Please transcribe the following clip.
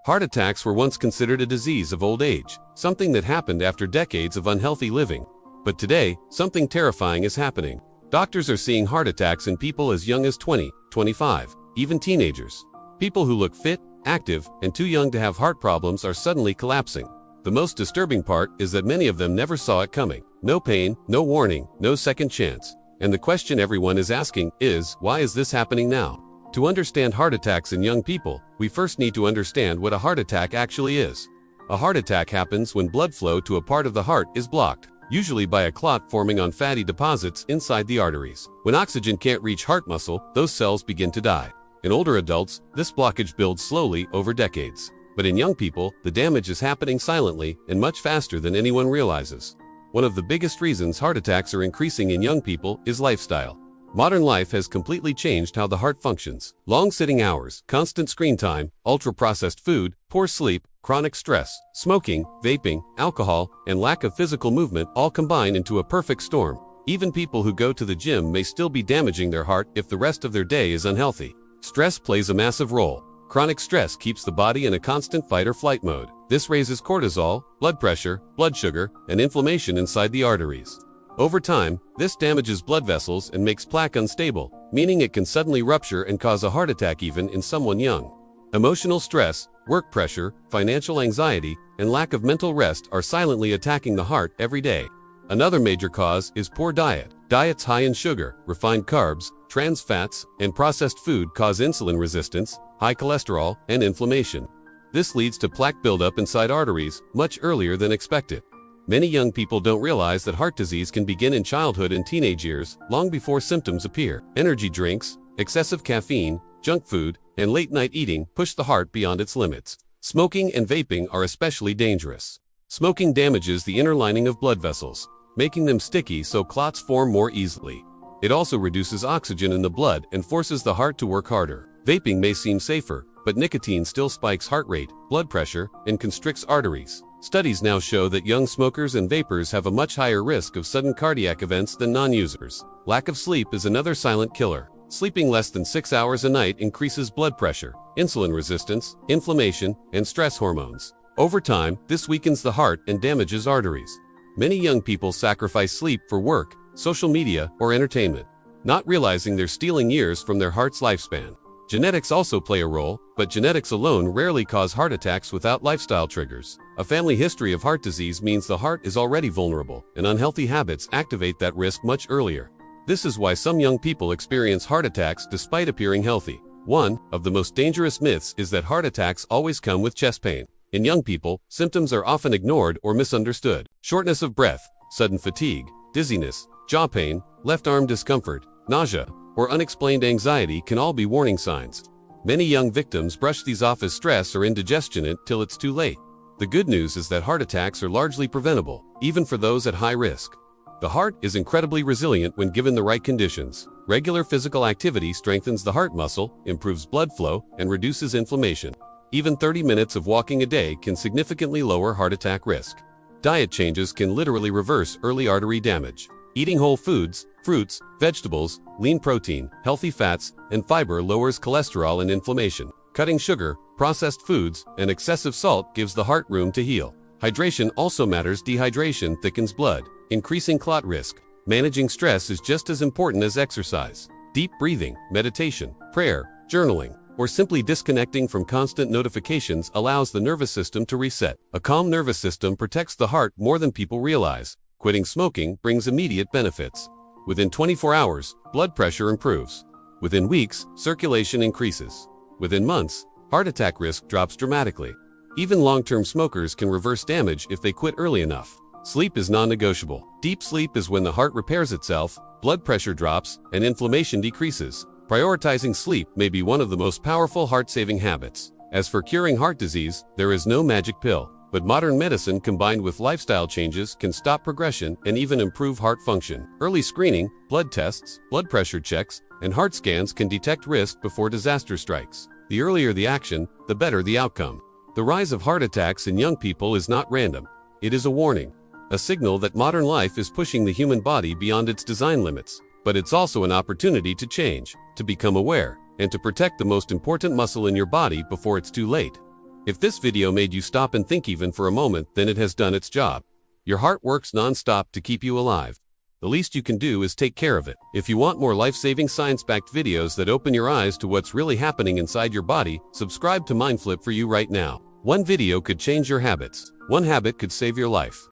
Heart attacks were once considered a disease of old age, something that happened after decades of unhealthy living. But today, something terrifying is happening. Doctors are seeing heart attacks in people as young as 20, 25, even teenagers. People who look fit, active, and too young to have heart problems are suddenly collapsing. The most disturbing part is that many of them never saw it coming. No pain, no warning, no second chance. And the question everyone is asking is, why is this happening now? To understand heart attacks in young people, we first need to understand what a heart attack actually is. A heart attack happens when blood flow to a part of the heart is blocked, usually by a clot forming on fatty deposits inside the arteries. When oxygen can't reach heart muscle, those cells begin to die. In older adults, this blockage builds slowly over decades. But in young people, the damage is happening silently and much faster than anyone realizes. One of the biggest reasons heart attacks are increasing in young people is lifestyle. Modern life has completely changed how the heart functions. Long sitting hours, constant screen time, ultra-processed food, poor sleep, chronic stress, smoking, vaping, alcohol, and lack of physical movement all combine into a perfect storm. Even people who go to the gym may still be damaging their heart if the rest of their day is unhealthy. Stress plays a massive role. Chronic stress keeps the body in a constant fight-or-flight mode. This raises cortisol, blood pressure, blood sugar, and inflammation inside the arteries. Over time, this damages blood vessels and makes plaque unstable, meaning it can suddenly rupture and cause a heart attack even in someone young. Emotional stress, work pressure, financial anxiety, and lack of mental rest are silently attacking the heart every day. Another major cause is poor diet. Diets high in sugar, refined carbs, trans fats, and processed food cause insulin resistance, high cholesterol, and inflammation. This leads to plaque buildup inside arteries much earlier than expected. Many young people don't realize that heart disease can begin in childhood and teenage years, long before symptoms appear. Energy drinks, excessive caffeine, junk food, and late-night eating push the heart beyond its limits. Smoking and vaping are especially dangerous. Smoking damages the inner lining of blood vessels, making them sticky so clots form more easily. It also reduces oxygen in the blood and forces the heart to work harder. Vaping may seem safer, but nicotine still spikes heart rate, blood pressure, and constricts arteries. Studies now show that young smokers and vapors have a much higher risk of sudden cardiac events than non-users. Lack of sleep is another silent killer. Sleeping less than 6 hours a night increases blood pressure, insulin resistance, inflammation, and stress hormones. Over time, this weakens the heart and damages arteries. Many young people sacrifice sleep for work, social media, or entertainment, not realizing they're stealing years from their heart's lifespan. Genetics also play a role, but genetics alone rarely cause heart attacks without lifestyle triggers. A family history of heart disease means the heart is already vulnerable, and unhealthy habits activate that risk much earlier. This is why some young people experience heart attacks despite appearing healthy. One of the most dangerous myths is that heart attacks always come with chest pain. In young people, symptoms are often ignored or misunderstood. Shortness of breath, sudden fatigue, dizziness, jaw pain, left arm discomfort, nausea, or unexplained anxiety can all be warning signs. Many young victims brush these off as stress or indigestion until it's too late. The good news is that heart attacks are largely preventable, even for those at high risk. The heart is incredibly resilient when given the right conditions. Regular physical activity strengthens the heart muscle, improves blood flow, and reduces inflammation. Even 30 minutes of walking a day can significantly lower heart attack risk. Diet changes can literally reverse early artery damage. Eating whole foods, fruits, vegetables, lean protein, healthy fats, and fiber lowers cholesterol and inflammation. Cutting sugar, processed foods, and excessive salt gives the heart room to heal. Hydration also matters. Dehydration thickens blood, increasing clot risk. Managing stress is just as important as exercise. Deep breathing, meditation, prayer, journaling, or simply disconnecting from constant notifications allows the nervous system to reset. A calm nervous system protects the heart more than people realize. Quitting smoking brings immediate benefits. Within 24 hours, blood pressure improves. Within weeks, circulation increases. Within months, heart attack risk drops dramatically. Even long-term smokers can reverse damage if they quit early enough. Sleep is non-negotiable. Deep sleep is when the heart repairs itself, blood pressure drops, and inflammation decreases. Prioritizing sleep may be one of the most powerful heart-saving habits. As for curing heart disease, there is no magic pill. But modern medicine combined with lifestyle changes can stop progression and even improve heart function. Early screening, blood tests, blood pressure checks, and heart scans can detect risk before disaster strikes. The earlier the action, the better the outcome. The rise of heart attacks in young people is not random. It is a warning, a signal that modern life is pushing the human body beyond its design limits. But it's also an opportunity to change, to become aware, and to protect the most important muscle in your body before it's too late. If this video made you stop and think even for a moment, then it has done its job. Your heart works non-stop to keep you alive. The least you can do is take care of it. If you want more life-saving science-backed videos that open your eyes to what's really happening inside your body, subscribe to MindFlip for you right now. One video could change your habits. One habit could save your life.